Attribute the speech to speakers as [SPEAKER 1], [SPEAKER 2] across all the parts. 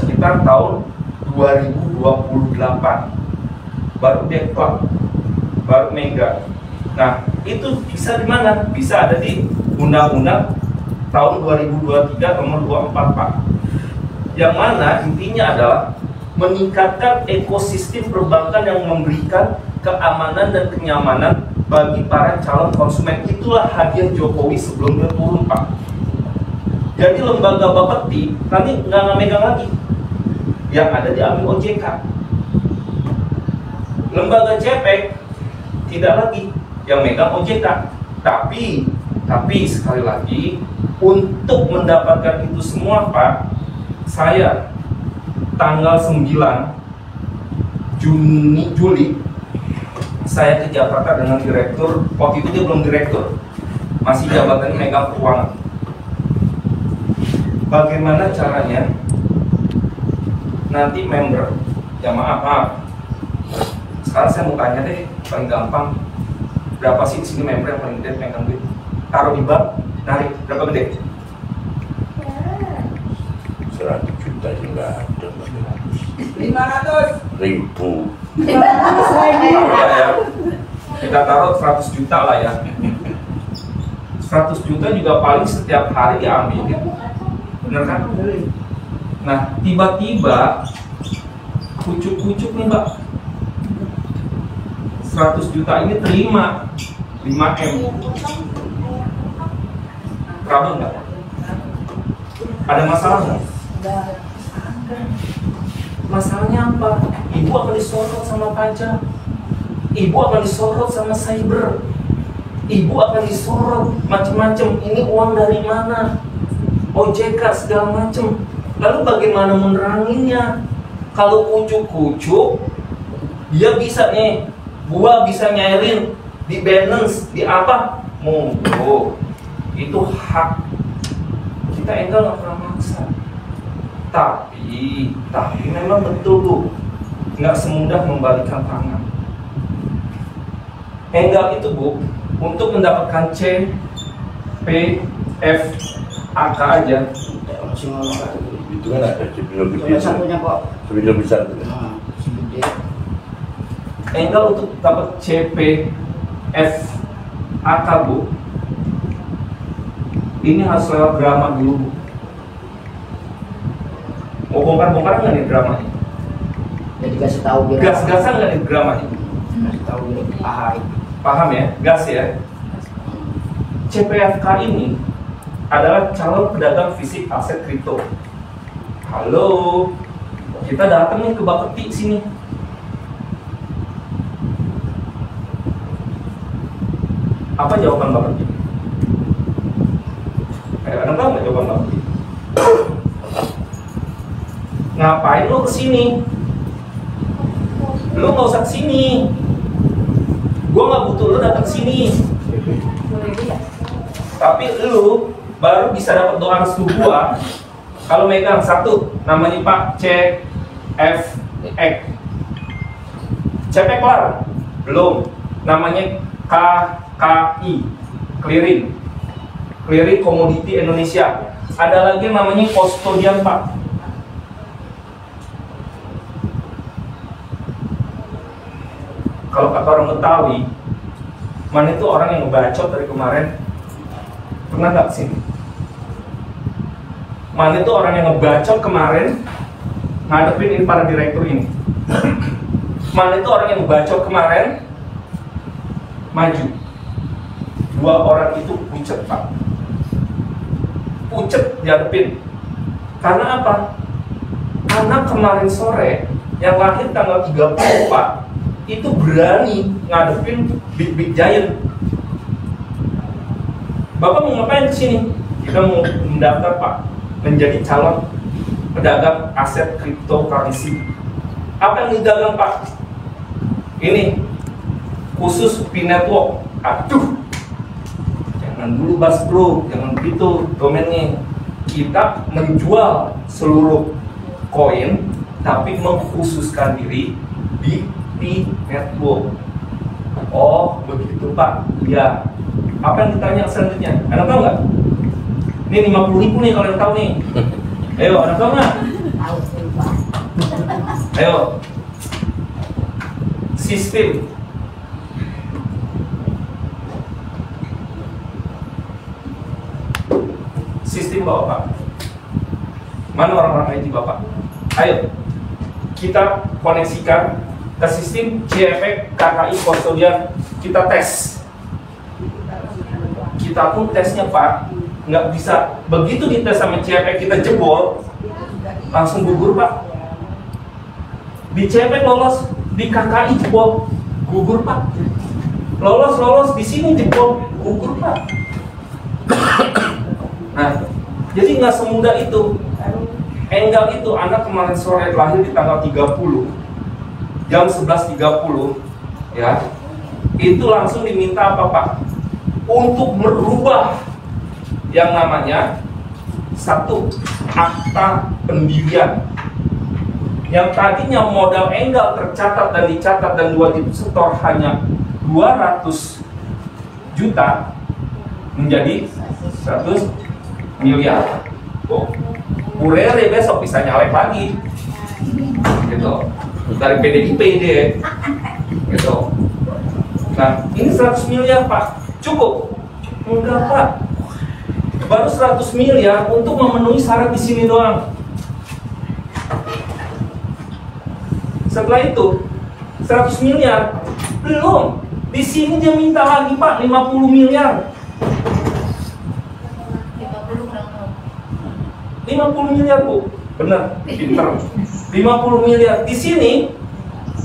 [SPEAKER 1] sekitar tahun 2028 baru deadlock, baru mega. Nah, itu bisa di mana? Bisa ada di Undang-Undang tahun 2023 nomor 24, Pak. Yang mana intinya adalah meningkatkan ekosistem perbankan yang memberikan keamanan dan kenyamanan bagi para calon konsumen. Itulah hadiah Jokowi sebelum dia turun, Pak. Jadi lembaga Bapepti nanti nggak megang lagi, yang ada diambil OJK. Lembaga CPEK tidak lagi, yang megang OJK. Tapi sekali lagi, untuk mendapatkan itu semua, Pak, saya tanggal 9 Juli saya ke Jakarta dengan direktur. Waktu itu dia belum direktur, masih jabatannya megang keuangan. Bagaimana caranya nanti member, ya maaf, sekarang saya mau tanya deh, paling gampang, berapa sih di sini member yang paling gede megang duit? Taruh di bank, narik, berapa gede?
[SPEAKER 2] 100 juta juga ada,
[SPEAKER 3] 500.000.
[SPEAKER 1] Ya, kita taruh 100 juta lah ya. 100 juta juga paling setiap hari diambil, bener kan? Nah, tiba-tiba kucuk-kucuk nih, Mbak, 100 juta ini terima 5M. Trouble nggak? Ada masalah nggak? Masalahnya apa? Ibu akan disorot sama pajak, ibu akan disorot sama cyber, ibu akan disorot macam-macam. Ini uang dari mana? OJK segala macam. Lalu bagaimana meneranginnya? Kalau kucuk-kucuk, dia bisa nih, gua bisa nyairin di balance, di apa? Monggo, itu hak. Kita enggak nggak pernah maksa. Tapi memang betul, Bu, nggak semudah membalikan tangan. Enggal itu, Bu, untuk mendapatkan C, P, F, AK aja.
[SPEAKER 2] Itu kan ada sebelum bisa. Sebelum bisa.
[SPEAKER 1] Enggal untuk dapat C, P, F, AK, Bu, ini harus lewat drama dulu, Bu. Mau bongkar-bongkar nggak nih drama ini?
[SPEAKER 3] Jadi kasih tahu dia.
[SPEAKER 1] Gas-gasan nggak nih drama ini?
[SPEAKER 3] Kasih tahu dia paham.
[SPEAKER 1] Paham ya? Gas ya? CPFK ini adalah calon pedagang fisik aset kripto. Halo, kita datang nih ke Bapepti sini. Apa jawaban Bapepti? Anda tahu nggak jawaban Bapepti? Ngapain lu kesini? Lu nggak usah kesini. Gua nggak butuh lu datang sini. Tapi lu baru bisa dapat doa restu gua kalau megang satu, namanya Pak CFX. CFX kelar? Belum. Namanya KKI, Clearing Komoditi Indonesia. Ada lagi yang namanya Kustodian, Pak. Kalau kata orang Betawi, mana itu orang yang ngebacot dari kemarin? Pernah nggak kesini? Mana itu orang yang ngebacot kemarin ngadepin ini para direktur ini? Mana itu orang yang ngebacot kemarin maju? Dua orang itu pucet, Pak. Pucet dihadepin. Karena apa? Karena kemarin sore yang lahir tanggal 30, Pak, itu berani ngadepin big giant. Bapak mau ngapain kesini? Kita mau mendaftar, Pak, menjadi calon pedagang aset cryptocurrency. Apa yang didagang, Pak? Ini khusus P Network. Aduh, jangan dulu Bas Bro, jangan begitu domainnya. Kita menjual seluruh koin, tapi mengkhususkan diri di P Network. Oh, begitu, Pak. Ya. Apa yang ditanya selanjutnya? Anda tahu nggak? Ini 50.000 nih kalau yang tahu nih. Ayo, Anda tahu nggak? Ayo. Sistem. Sistem Bapak. Mana orang-orang IT Bapak? Ayo. Kita koneksikan ke sistem CFX KKI Kustodian. Kita tes. Kita pun tesnya Pak, nggak bisa. Begitu dites sama CFX kita jebol, langsung gugur Pak. Di CFX lolos, di KKI jebol, gugur Pak. Lolos di sini jebol, gugur Pak. Nah, jadi nggak semudah itu. Enggal itu anak kemarin sore lahir di tanggal 30 jam 11.30 ya. Itu langsung diminta apa Pak? Untuk merubah yang namanya satu akta pendirian. Yang tadinya modal Enggal tercatat dan dicatat dan wajib setor hanya 200 juta menjadi 100 miliar. Oh, Urere besok bisa nyalek lagi, gitu. Dari PDIP dia, gitu. Nah, ini 100 miliar Pak, cukup? Enggak Pak, baru 100 miliar untuk memenuhi syarat di sini doang. Setelah itu 100 miliar belum, di sini dia minta lagi Pak 50 miliar. 50 miliar Bu, bener, pinter. 50 miliar di sini,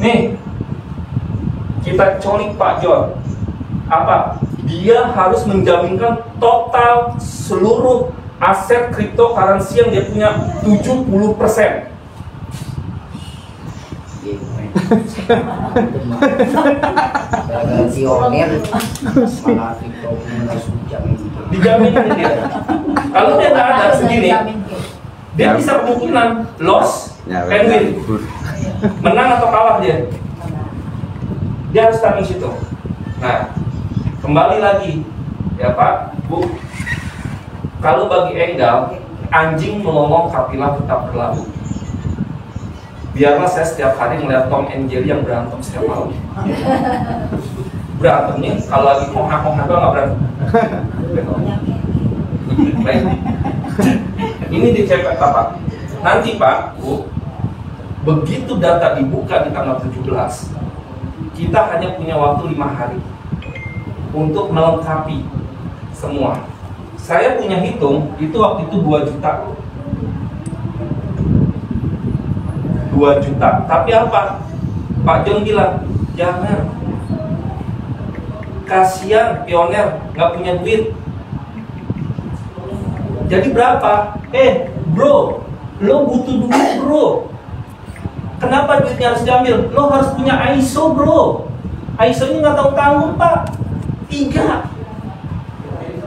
[SPEAKER 1] nih kita colik Pak John. Apa? Dia harus menjaminkan total seluruh aset cryptocurrency yang dia punya 70%. Dijamin dia. Kalau dia nggak ada segini, dia bisa kemungkinan loss and win, menang atau kalah dia. Dia harus tahu situ. Nah, kembali lagi ya Pak, Bu. Kalau bagi Enggal, anjing melolong kapilah tetap berlalu. Biarlah saya setiap hari melihat Tom and Jerry yang berantem setiap malam. Berantemnya kalau lagi mohak-mohak doang nggak berantem. Baik. Ini dicetak Pak. Nanti Pak, Bu, begitu data dibuka di tanggal 17, kita hanya punya waktu 5 hari untuk melengkapi semua. Saya punya hitung, itu waktu itu 2 juta. 2 juta. Tapi apa? Pak John bilang, jangan. Kasihan pioner, nggak punya duit. Jadi berapa? Bro, lo butuh duit bro. Kenapa duitnya harus diambil? Lo harus punya ISO bro. ISO ini nggak tahu tanggung Pak. 3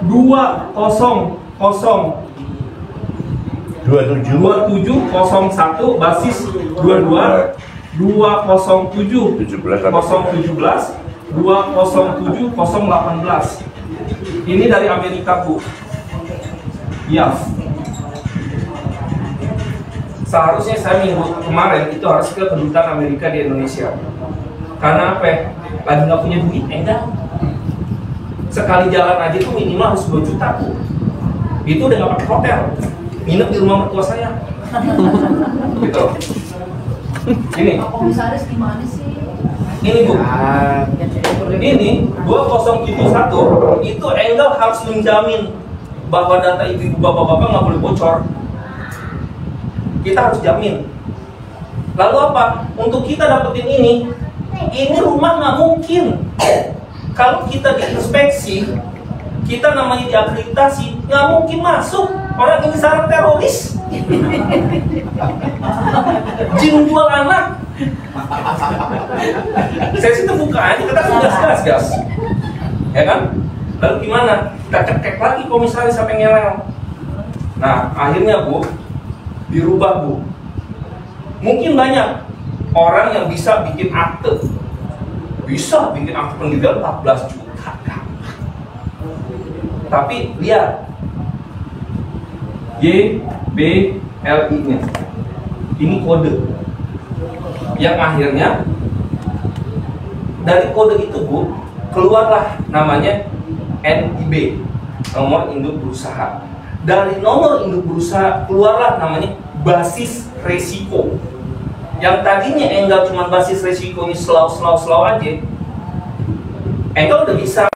[SPEAKER 1] 2701 basis 22 207 017 207 018. Ini dari Amerika Bu. Iya. Seharusnya saya minggu kemarin itu harus ke kedutaan Amerika di Indonesia. Karena apa? Lagi nggak punya duit, enggak. Sekali jalan aja tuh minimal harus 2 juta Bu. Itu udah nggak pakai hotel, nginep di rumah mertua saya. Gitu. Ini.
[SPEAKER 4] Komisaris gimana sih?
[SPEAKER 1] Ini Bu. Ini 2071 itu Enggal harus menjamin bahwa data ibu bapak-bapak nggak boleh bocor. Kita harus jamin. Lalu apa? Untuk kita dapetin ini rumah nggak mungkin. Kalau kita diinspeksi, kita namanya diakreditasi, nggak mungkin masuk. Orang ini syarat teroris. Jin jual anak. Saya sih terbuka aja, kita sudah gas. Ya kan? Lalu gimana? Kita cekek lagi komisaris sampai ngelel. Nah, akhirnya Bu, dirubah Bu. Mungkin banyak orang yang bisa bikin akte. Bisa bikin akte pendirian 14 juta. Tapi lihat YBLI-nya. Ini kode. Yang akhirnya dari kode itu Bu, keluarlah namanya NIB, nomor induk berusaha. Dari nomor induk berusaha keluarlah namanya basis resiko. Yang tadinya Enggal cuma basis resikonya slow aja, Enggal udah bisa